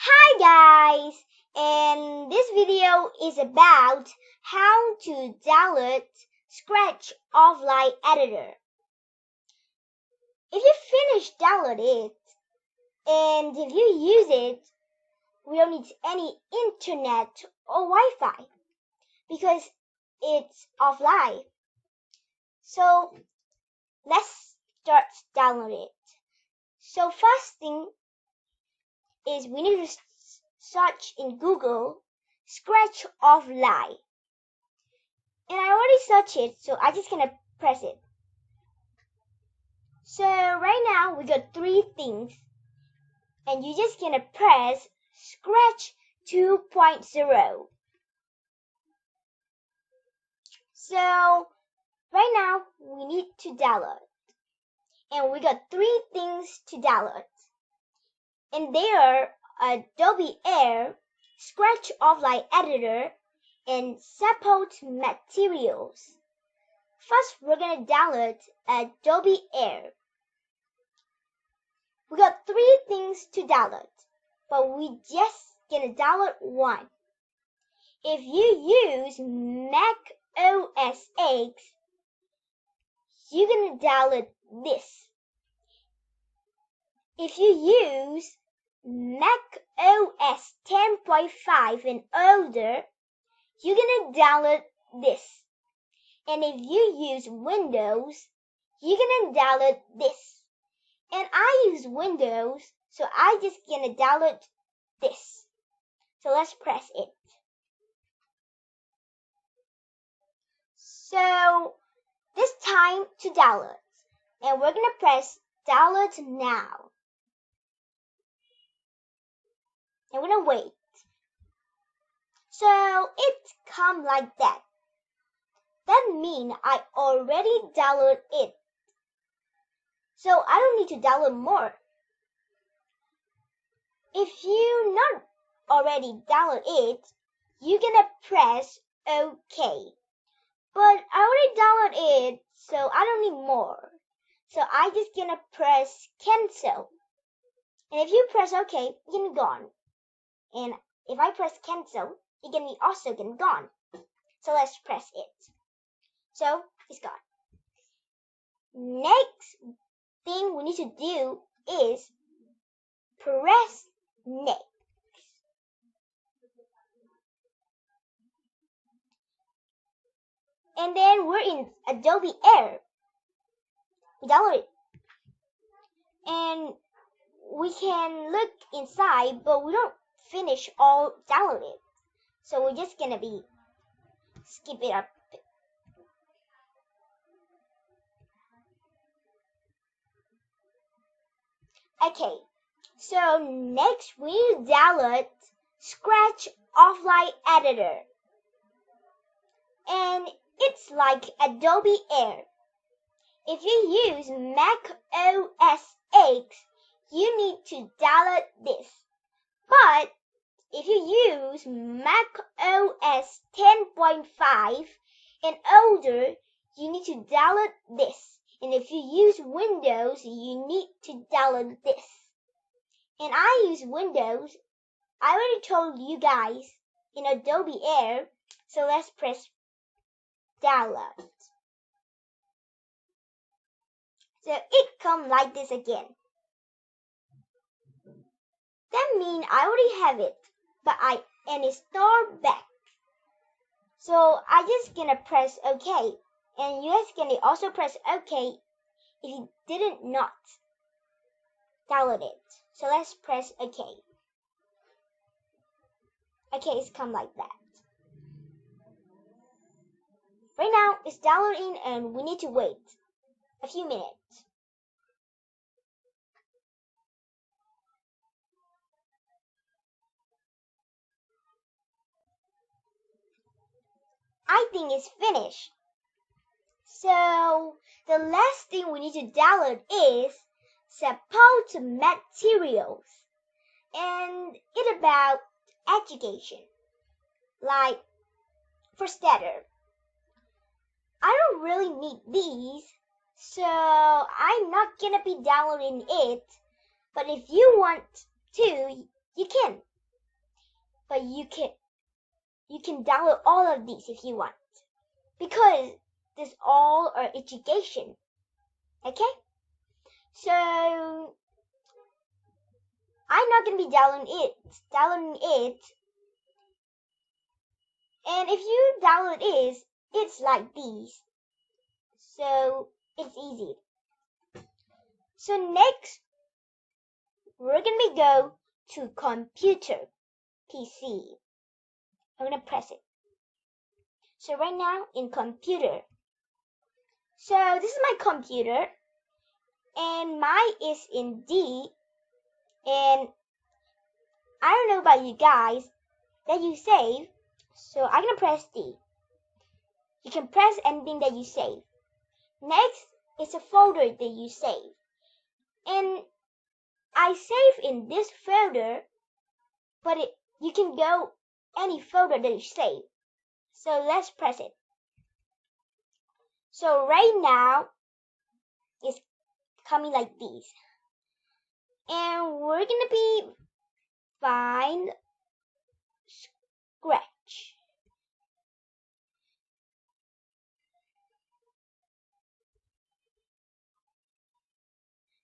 Hi guys, and this video is about how to download Scratch offline editor. If you finish download it and if you use it, we don't need any internet or Wi-Fi because it's offline. So let's start downloading it. So first thing is we need to search in Google Scratch offline. And I already searched it, so I'm just gonna press it. So right now we got three things, and you're just gonna press Scratch 2.0. So right now we need to download, and we got three things to download, and they are Adobe Air, Scratch offline editor, and support materials. First, we're gonna download Adobe Air. We got three things to download, but we just gonna download one. If you use Mac OS X, you're gonna download this. If you use Mac OS 10.5 and older, you're gonna download this. And if you use Windows, you're gonna download this. And I use Windows, so I just gonna download this. So let's press it. So this time to download, and we're gonna press download now. And we're gonna wait. So it come like that. That means I already downloaded it. So I don't need to download more. If you not already download it, you're gonna press OK. But I already downloaded it, so I don't need more. So I just gonna press cancel. And if you press OK, it's gonna be gone. And if I press cancel, it's gonna be also gonna be gone. So let's press it. So it's gone. Next thing we need to do is press next. And then we're in Adobe Air. We download it. And we can look inside, but we don't finish all downloaded. So we're just gonna be skip it up. Okay, so next we download Scratch offline editor. And it's like Adobe Air. If you use Mac OS X, you need to download this. But if you use Mac OS 10.5 and older, you need to download this. And if you use Windows, you need to download this. And I use Windows. I already told you guys in Adobe Air. So let's press download. So it come like this again. That means I already have it, but I install back. So I just gonna press OK. And you guys can also press OK if you didn't not download it. So let's press OK. OK, it's come like that. Right now it's downloading and we need to wait a few minutes. I think it's finished. So the last thing we need to download is support materials, and it's about education. Like for starter, I don't really need these, so I'm not gonna be downloading it. But if you want to, you can. but you can download all of these if you want, because this all are education. Okay? So I'm not gonna be downloading it. And if you download it, it's like these. So it's easy. So next, we're gonna go to computer, PC. I'm gonna press it. So right now in computer. So this is my computer, and mine is in D. And I don't know about you guys that you save. So I'm gonna press D. You can press anything that you save. Next is a folder that you save. And I save in this folder, but you can go any folder that you save. So let's press it. So right now it's coming like this. And we're gonna be find scratch.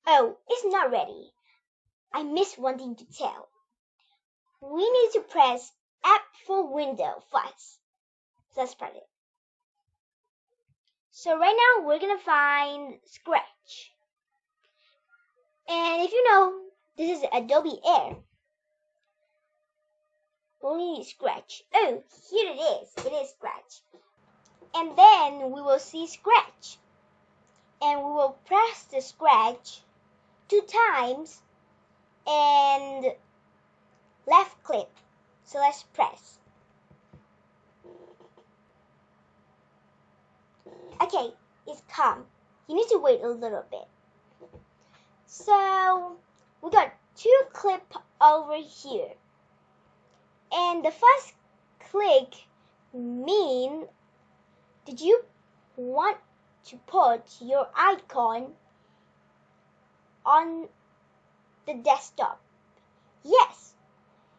Oh, it's not ready. I missed one thing to tell. We need to press App for Window first. So let's press it. So right now we're gonna find Scratch. And if you know, this is Adobe Air. We need Scratch. Oh, here it is. It is Scratch. And then we will see Scratch. And we will press the Scratch 2 times and left click. So let's press. Okay, it's come. You need to wait a little bit. So we got 2 clips over here. And the first click means, did you want to put your icon on the desktop? Yes.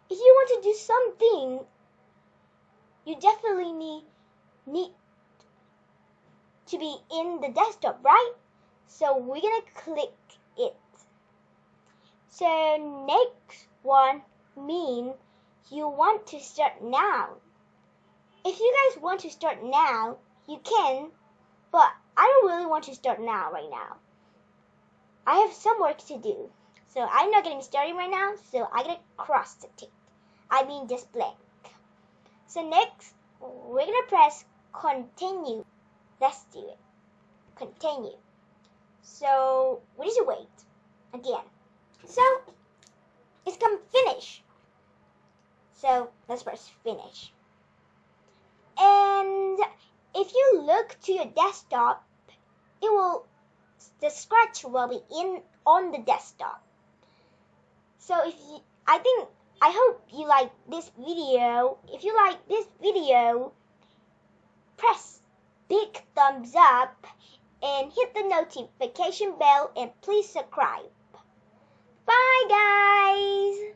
If you want to do something, you definitely need to be in the desktop, right? So we're gonna click it. So next one means you want to start now. If you guys want to start now, you can, but I don't really want to start now right now. I have some work to do, so I'm not getting started right now, so I'm gonna cross the tick. I mean just blank. So next, we're gonna press continue. Let's do it. Continue. So we need to wait again. So it's come finish. So let's press finish. And if you look to your desktop, the scratch will be on the desktop. So I hope you like this video. If you like this video, press big thumbs up and hit the notification bell and please subscribe. Bye guys!